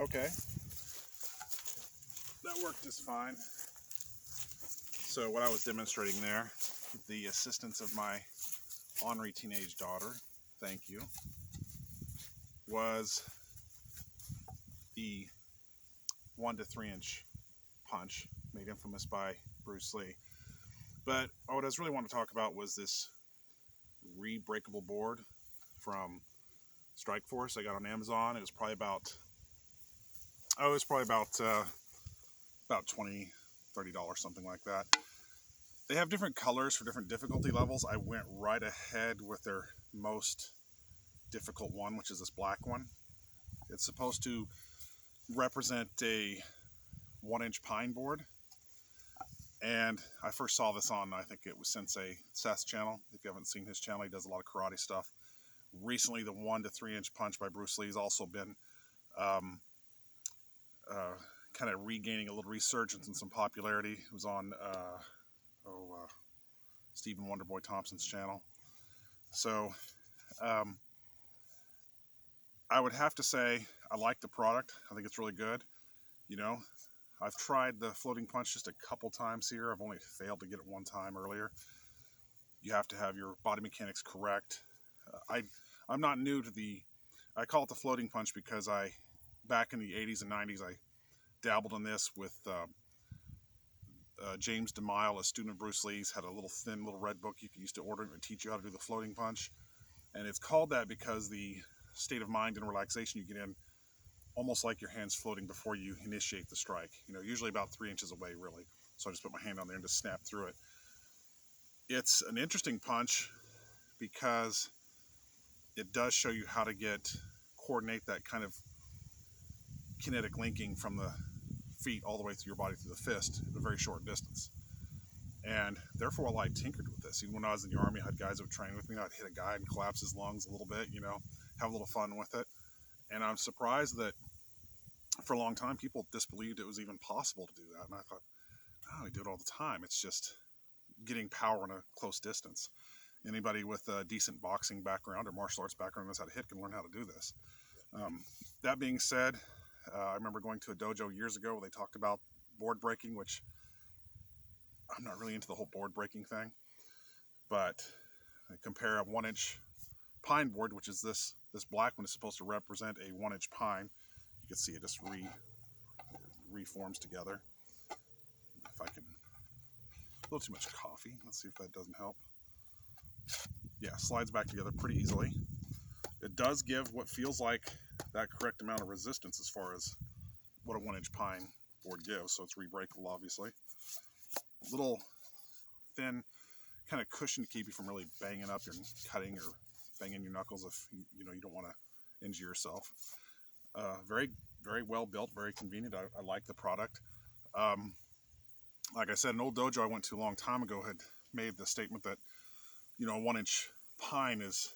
Okay. That worked just fine. So what I was demonstrating there, with the assistance of my ornery teenage daughter, thank you, was the 1 to 3 inch punch made infamous by Bruce Lee. But what I really want to talk about was this Re-breakable board from Strikeforce I got on Amazon. It was probably about about $20, $30, something like that. They have different colors for different difficulty levels. I went right ahead with their most difficult one, which is this black one. It's supposed to represent a 1-inch pine board. And I first saw this on, I think it was Sensei Seth's channel. If you haven't seen his channel, he does a lot of karate stuff. Recently, the 1 to 3 inch punch by Bruce Lee has also been kind of regaining a little resurgence and some popularity. It was on Stephen Wonderboy Thompson's channel. So I would have to say I like the product. I think it's really good. You know, I've tried the floating punch just a couple times here. I've only failed to get it one time earlier. You have to have your body mechanics correct. I'm not new to I call it the floating punch because back in the 80s and 90s, I dabbled in this with James Demile, a student of Bruce Lee's, had a little thin little red book you could use to order. It would teach you how to do the floating punch. And it's called that because the state of mind and relaxation you get in, almost like your hands floating before you initiate the strike. You know, usually about 3 inches away, really. So I just put my hand on there and just snap through it. It's an interesting punch because it does show you how to coordinate that kind of kinetic linking from the feet all the way through your body through the fist at a very short distance. And therefore, while I tinkered with this, even when I was in the Army, I had guys that would train with me. I'd hit a guy and collapse his lungs a little bit, you know, have a little fun with it. And I'm surprised that for a long time, people disbelieved it was even possible to do that. And I thought, oh, we do it all the time. It's just getting power in a close distance. Anybody with a decent boxing background or martial arts background knows how to hit can learn how to do this. That being said, I remember going to a dojo years ago where they talked about board breaking, which I'm not really into the whole board breaking thing. But I compare a 1-inch pine board, which is this black one is supposed to represent a 1-inch pine. You can see it just reforms together. If I can, a little too much coffee. Let's see if that doesn't help. Yeah, slides back together pretty easily. It does give what feels like that correct amount of resistance as far as what a 1-inch pine board gives. So it's re-breakable, obviously. Little thin kind of cushion to keep you from really banging up and cutting or banging your knuckles if you don't want to injure yourself. Very, very well built, very convenient. I like the product. Like I said, an old dojo I went to a long time ago had made the statement that, you know, a 1-inch pine is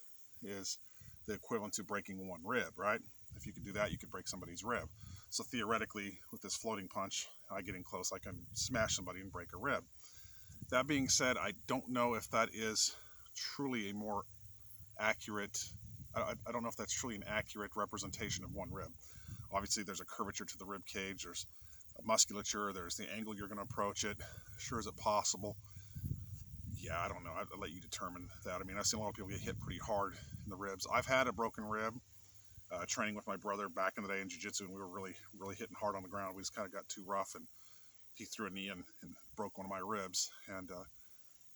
the equivalent to breaking one rib, right? If you could do that, you could break somebody's rib. So theoretically, with this floating punch, I get in close, I can smash somebody and break a rib. That being said, I don't know if that is truly a more accurate, I don't know if that's truly an accurate representation of one rib. Obviously, there's a curvature to the rib cage, there's a musculature, there's the angle you're going to approach it. Sure, is it possible? Yeah, I don't know. I'll let you determine that. I mean, I've seen a lot of people get hit pretty hard in the ribs. I've had a broken rib training with my brother back in the day in jiu-jitsu, and we were really, really hitting hard on the ground. We just kind of got too rough, and he threw a knee and broke one of my ribs. And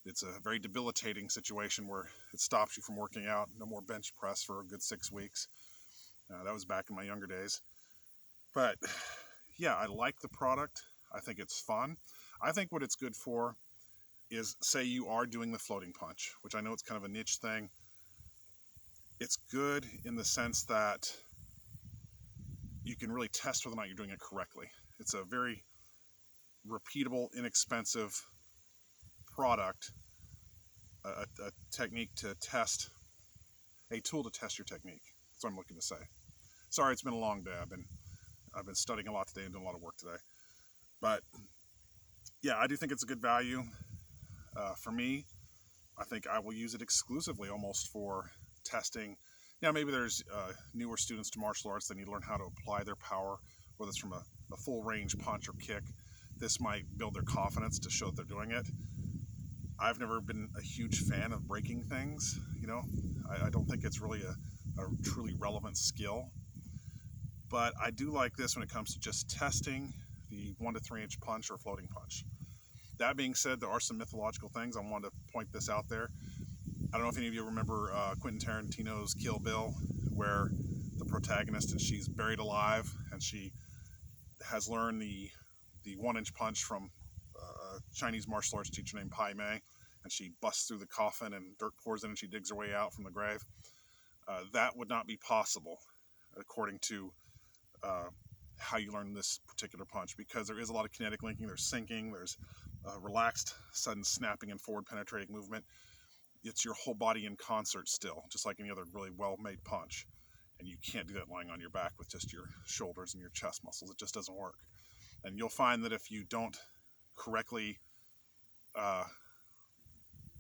it's a very debilitating situation where it stops you from working out. No more bench press for a good 6 weeks. That was back in my younger days. But yeah, I like the product. I think it's fun. I think what it's good for is, say you are doing the floating punch, which I know it's kind of a niche thing. It's good in the sense that you can really test whether or not you're doing it correctly. It's a very repeatable, inexpensive product, a technique to test, a tool to test your technique. That's what I'm looking to say. Sorry, it's been a long day. I've been studying a lot today and doing a lot of work today. But yeah, I do think it's a good value. For me, I think I will use it exclusively almost for testing. Now, maybe there's newer students to martial arts that need to learn how to apply their power whether it's from a full range punch or kick. This might build their confidence to show that they're doing it. I've never been a huge fan of breaking things. I don't think it's really a truly relevant skill. But I do like this when it comes to just testing the 1 to 3 inch punch or floating punch. That being said, there are some mythological things. I wanted to point this out there. I don't know if any of you remember Quentin Tarantino's Kill Bill, where the protagonist, and she's buried alive, and she has learned the 1 inch punch from a Chinese martial arts teacher named Pai Mei, and she busts through the coffin and dirt pours in and she digs her way out from the grave. That would not be possible according to how you learn this particular punch, because there is a lot of kinetic linking, there's sinking, there's relaxed, sudden snapping and forward penetrating movement. It's your whole body in concert still, just like any other really well-made punch. And you can't do that lying on your back with just your shoulders and your chest muscles. It just doesn't work. And you'll find that if you don't correctly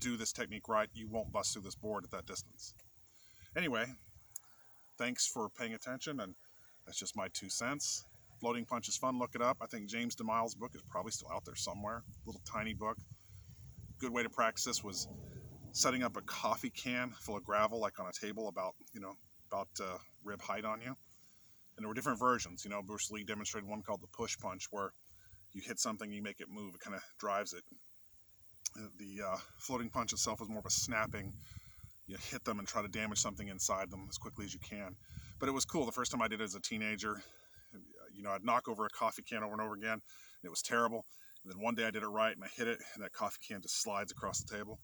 do this technique right, you won't bust through this board at that distance. Anyway, thanks for paying attention, and that's just my 2 cents. Floating punch is fun. Look it up. I think James Demile's book is probably still out there somewhere. Little tiny book. Good way to practice this was setting up a coffee can full of gravel, like on a table about rib height on you. And there were different versions. Bruce Lee demonstrated one called the push punch, where you hit something, you make it move. It kind of drives it. The floating punch itself is more of a snapping. You hit them and try to damage something inside them as quickly as you can. But it was cool. The first time I did it as a teenager, I'd knock over a coffee can over and over again, and it was terrible. And then one day I did it right, and I hit it, and that coffee can just slides across the table.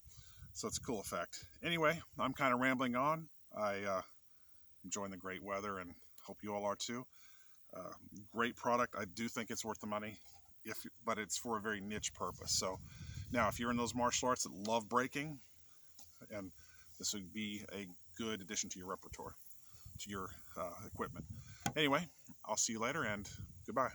So it's a cool effect. Anyway, I'm kind of rambling on. I enjoying the great weather, and hope you all are too. Great product. I do think it's worth the money, but it's for a very niche purpose. So now, if you're in those martial arts that love breaking, and this would be a good addition to your repertoire, to your equipment. Anyway, I'll see you later, and goodbye.